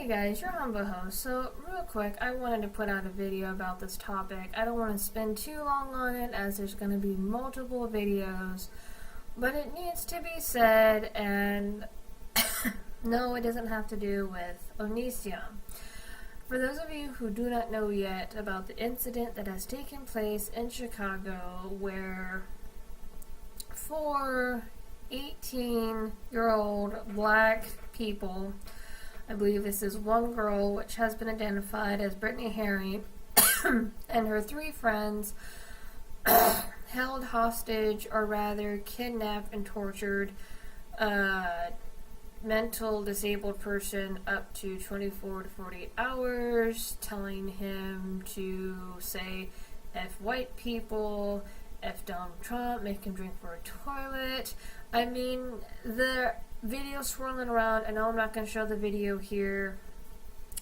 Hey guys, your humble host. So, real quick, I wanted to put out a video about this topic. I don't want to spend too long on it as there's going to be multiple videos, but it needs to be said, and no, it doesn't have to do with Onision. For those of you who do not know yet about the incident that has taken place in Chicago where 4 18-year-old black people, I believe this is one girl, which has been identified as Brittany Herring, and her 3 friends held hostage, or rather kidnapped and tortured a mental disabled person up to 24 to 48 hours, telling him to say F white people, F Donald Trump, make him drink for a toilet. I mean, the video swirling around. I know I'm not going to show the video here.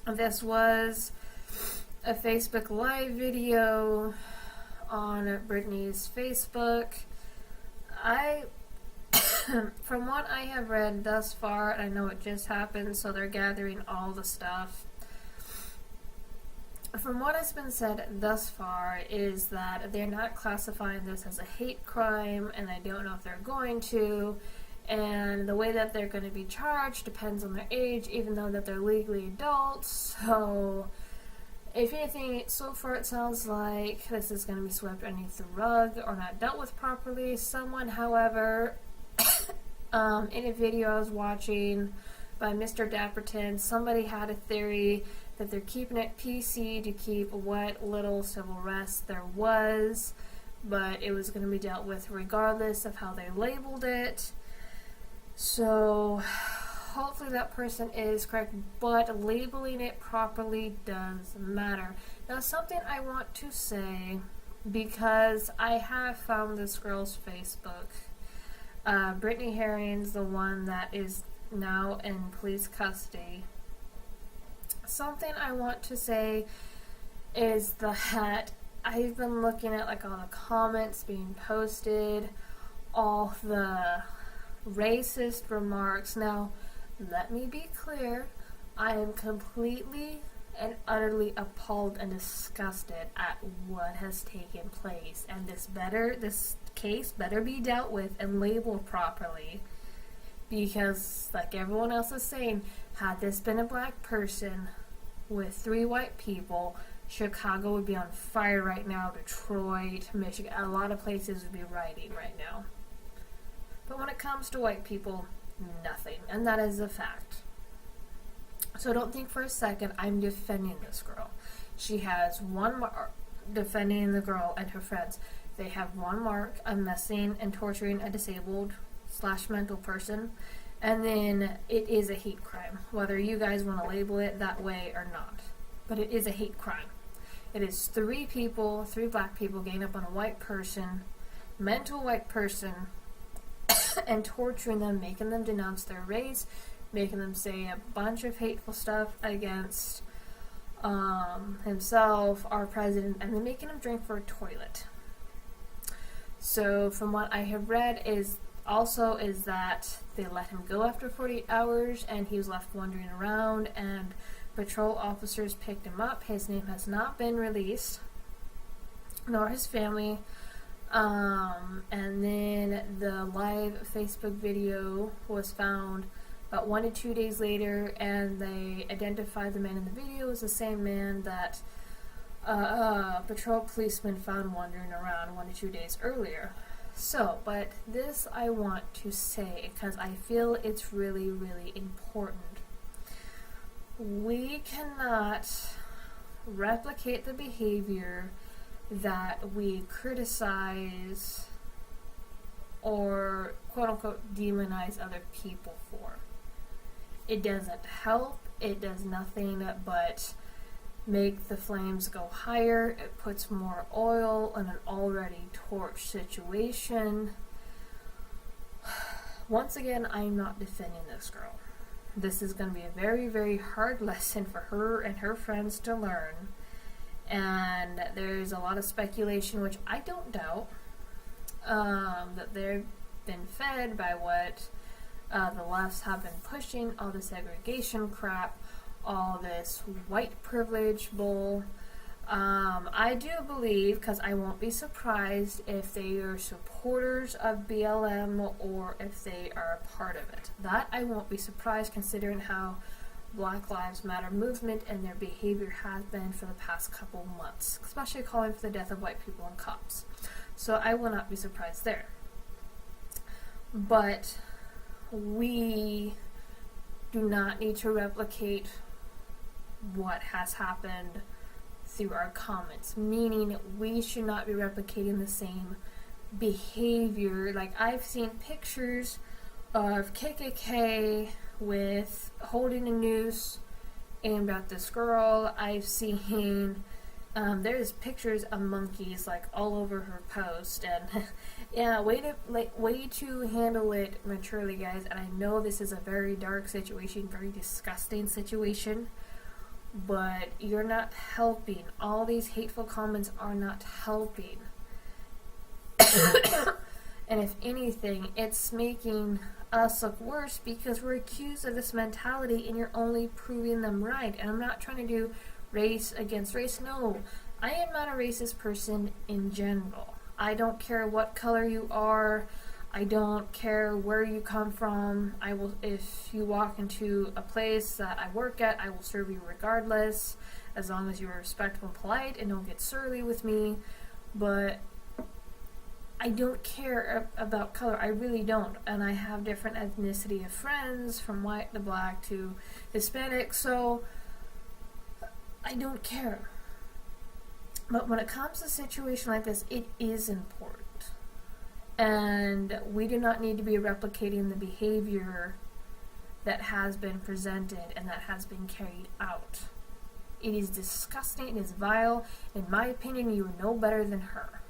This was a Facebook Live video on Brittany's Facebook. From what I have read thus far, I know it just happened, so they're gathering all the stuff. From what has been said thus far is that they're not classifying this as a hate crime, and I don't know if they're going to. And the way that they're going to be charged depends on their age, even though that they're legally adults. So, if anything, so far it sounds like this is going to be swept underneath the rug or not dealt with properly. Someone, however, in a video I was watching by Mr. Dapperton, somebody had a theory that they're keeping it PC to keep what little civil unrest there was, but it was going to be dealt with regardless of how they labeled it. So, hopefully that person is correct, but labeling it properly does matter. Now, something I want to say, because I have found this girl's Facebook. Brittany Herring's the one that is now in police custody. Something I want to say is that I've been looking at all the comments being posted, all the racist remarks. Now, let me be clear, I am completely and utterly appalled and disgusted at what has taken place, and this case better be dealt with and labeled properly, because like everyone else is saying, had this been a black person with 3 white people, Chicago would be on fire right now. Detroit, Michigan, a lot of places would be rioting right now. But when it comes to white people, nothing. And that is a fact. So don't think for a second I'm defending this girl. She has one mark, defending the girl and her friends. They have one mark of messing and torturing a disabled / mental person. And then it is a hate crime, whether you guys want to label it that way or not. But it is a hate crime. It is 3 people, 3 black people getting up on a white person, mental white person, and torturing them, making them denounce their race, making them say a bunch of hateful stuff against himself, our president, and then making him drink for a toilet. So from what I have read is that they let him go after 48 hours, and he was left wandering around, and patrol officers picked him up. His name has not been released, nor his family. And then the live Facebook video was found about 1 to 2 days later, and they identified the man in the video as the same man that patrol policemen found wandering around 1 to 2 days earlier. So, but this I want to say because I feel it's really, really important. We cannot replicate the behavior that we criticize or quote-unquote demonize other people for. It doesn't help. It does nothing but make the flames go higher. It puts more oil on an already torched situation. Once again, I'm not defending this girl. This is going to be a very, very hard lesson for her and her friends to learn. And there's a lot of speculation, which I don't doubt, that they've been fed by what the lefts have been pushing, all the segregation crap, all this white privilege bull. I do believe, because I won't be surprised if they are supporters of BLM or if they are a part of it. That I won't be surprised, considering how Black Lives Matter movement and their behavior has been for the past couple months, especially calling for the death of white people and cops. So I will not be surprised there. But we do not need to replicate what has happened through our comments, meaning we should not be replicating the same behavior. Like, I've seen pictures of KKK with holding a noose aimed at this girl. I've seen there's pictures of monkeys like all over her post, and yeah, way to handle it maturely, guys. And I know this is a very dark situation, very disgusting situation, but you're not helping. All these hateful comments are not helping. And if anything, it's making us look worse because we're accused of this mentality and you're only proving them right. And I'm not trying to do race against race. No, I am not a racist person in general. I don't care what color you are. I don't care where you come from. I will, if you walk into a place that I work at, I will serve you regardless, as long as you are respectful and polite and don't get surly with me. But I don't care about color. I really don't. And I have different ethnicity of friends, from white to black to Hispanic, so I don't care. But when it comes to a situation like this, it is important. And we do not need to be replicating the behavior that has been presented and that has been carried out. It is disgusting. It is vile. In my opinion, you are no better than her.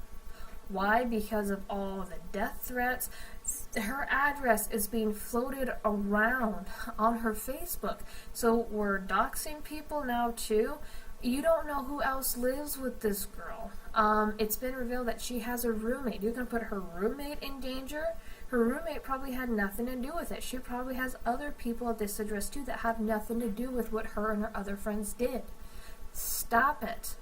Why? Because of all the death threats. Her address is being floated around on her Facebook. So we're doxing people now too. You don't know who else lives with this girl. It's been revealed that she has a roommate. You're going to put her roommate in danger? Her roommate probably had nothing to do with it. She probably has other people at this address too that have nothing to do with what her and her other friends did. Stop it.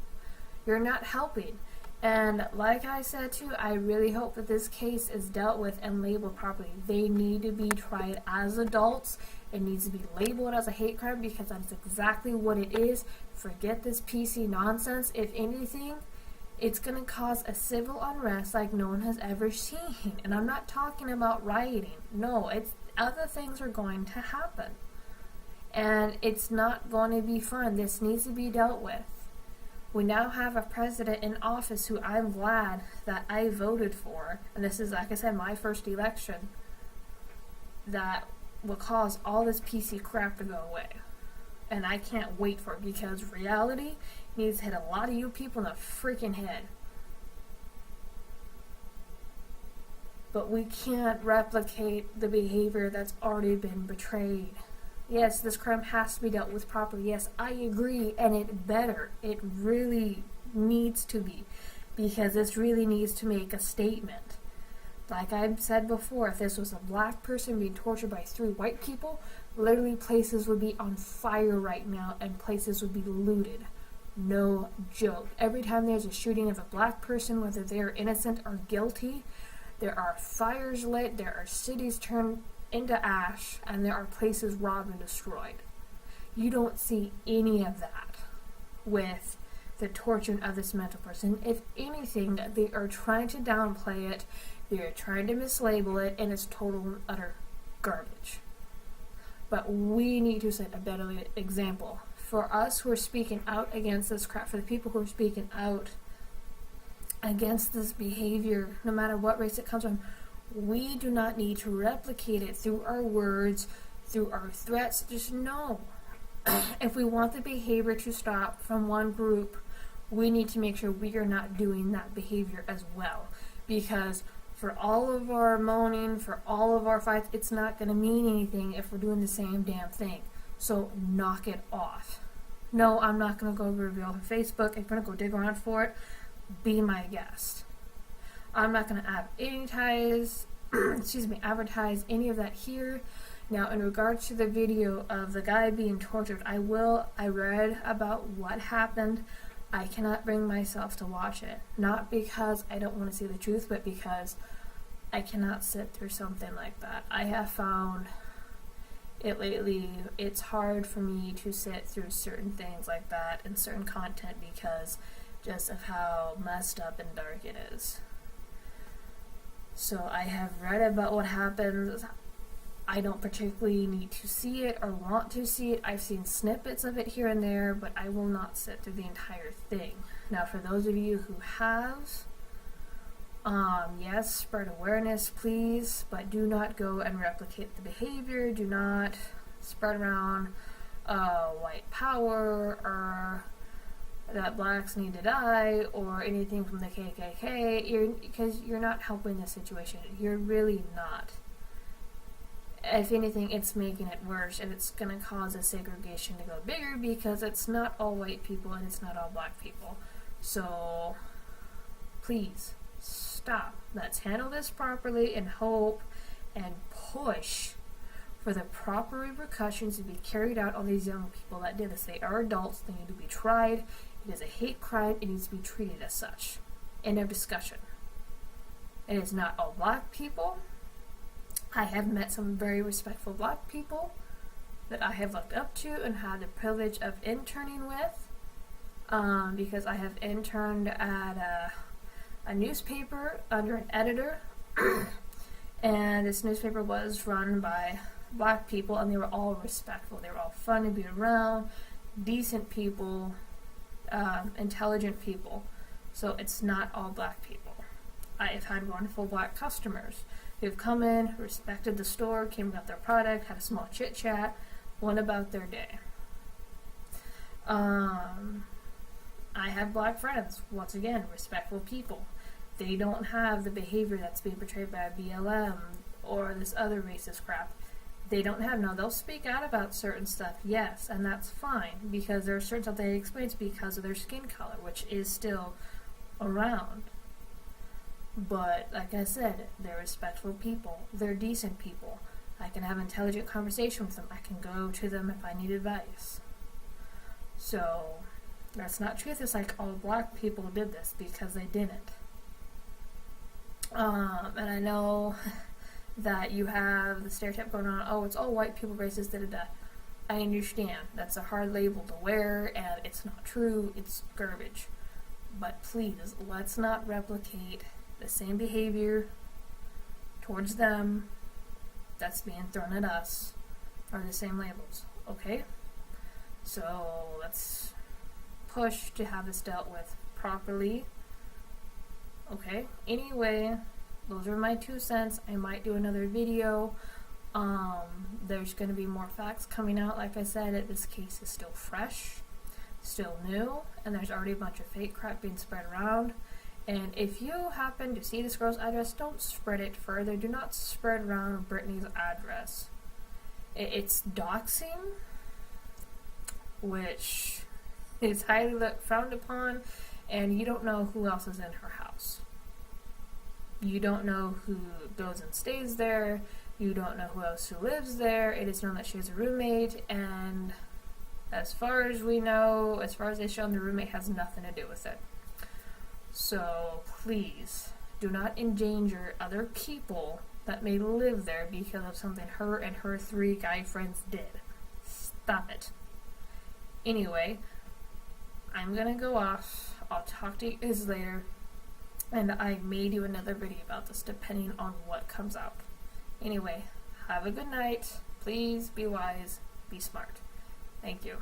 You're not helping. And like I said too, I really hope that this case is dealt with and labeled properly. They need to be tried as adults. It needs to be labeled as a hate crime because that's exactly what it is. Forget this PC nonsense. If anything, it's going to cause a civil unrest like no one has ever seen. And I'm not talking about rioting. No, it's other things are going to happen. And it's not going to be fun. This needs to be dealt with. We now have a president in office who I'm glad that I voted for, and this is, like I said, my first election, that will cause all this PC crap to go away. And I can't wait for it, because reality needs to hit a lot of you people in the freaking head. But we can't replicate the behavior that's already been betrayed. Yes, this crime has to be dealt with properly. Yes, I agree, and it better. It really needs to be, because this really needs to make a statement. Like I've said before, if this was a black person being tortured by 3 white people, literally places would be on fire right now, and places would be looted. No joke. Every time there's a shooting of a black person, whether they're innocent or guilty, there are fires lit, there are cities turned into ash, and there are places robbed and destroyed. You don't see any of that with the torturing of this mental person. If anything, they are trying to downplay it, they are trying to mislabel it, and it's total and utter garbage. But we need to set a better example. For us who are speaking out against this crap, for the people who are speaking out against this behavior, no matter what race it comes from, we do not need to replicate it through our words, through our threats. Just know, if we want the behavior to stop from one group, we need to make sure we are not doing that behavior as well. Because for all of our moaning, for all of our fights, it's not going to mean anything if we're doing the same damn thing. So knock it off. No, I'm not going to go reveal her Facebook. If you're going to go dig around for it, be my guest. I'm not going to advertise any of that here. Now, in regards to the video of the guy being tortured, I read about what happened. I cannot bring myself to watch it. Not because I don't want to see the truth, but because I cannot sit through something like that. I have found it lately, it's hard for me to sit through certain things like that and certain content because just of how messed up and dark it is. So I have read about what happens. I don't particularly need to see it or want to see it. I've seen snippets of it here and there, but I will not sit through the entire thing. Now, for those of you who have, yes, spread awareness, please, but do not go and replicate the behavior. Do not spread around white power or that blacks need to die or anything from the KKK, because you're not helping the situation. You're really not. If anything, it's making it worse, and it's going to cause a segregation to go bigger because it's not all white people and it's not all black people. So, please, stop. Let's handle this properly and hope and push for the proper repercussions to be carried out on these young people that did this. They are adults. They need to be tried. It is a hate crime. It needs to be treated as such. End of discussion. It is not all black people. I have met some very respectful black people that I have looked up to and had the privilege of interning with, because I have interned at a newspaper under an editor, and this newspaper was run by black people, and they were all respectful. They were all fun to be around, decent people, intelligent people. So it's not all black people. I have had wonderful black customers who've come in, respected the store, came got their product, had a small chit chat, went about their day. I have black friends, once again, respectful people. They don't have the behavior that's being portrayed by BLM or this other racist crap. They don't have. Now, they'll speak out about certain stuff, yes, and that's fine, because there are certain stuff they experience because of their skin color, which is still around. But, like I said, they're respectful people. They're decent people. I can have intelligent conversation with them. I can go to them if I need advice. So, that's not true. It's like all black people did this, because they didn't. And I know that you have the stereotype going on, oh, it's all white people racist, da-da-da. I understand. That's a hard label to wear, and it's not true. It's garbage. But please, let's not replicate the same behavior towards them that's being thrown at us, or the same labels, okay? So let's push to have this dealt with properly, okay? Anyway, those are my 2 cents. I might do another video. There's going to be more facts coming out. Like I said, this case is still fresh, still new, and there's already a bunch of fake crap being spread around. And if you happen to see this girl's address, don't spread it further. Do not spread around Brittany's address. It's doxing, which is highly frowned upon, and you don't know who else is in her house. You don't know who goes and stays there. You don't know who else who lives there. It is known that she has a roommate, and as far as we know, as far as they show, the roommate has nothing to do with it. So, please, do not endanger other people that may live there because of something her and her 3 guy friends did. Stop it. Anyway, I'm gonna go off. I'll talk to you guys later, and I may do another video about this depending on what comes out. Anyway, have a good night. Please be wise, be smart. Thank you.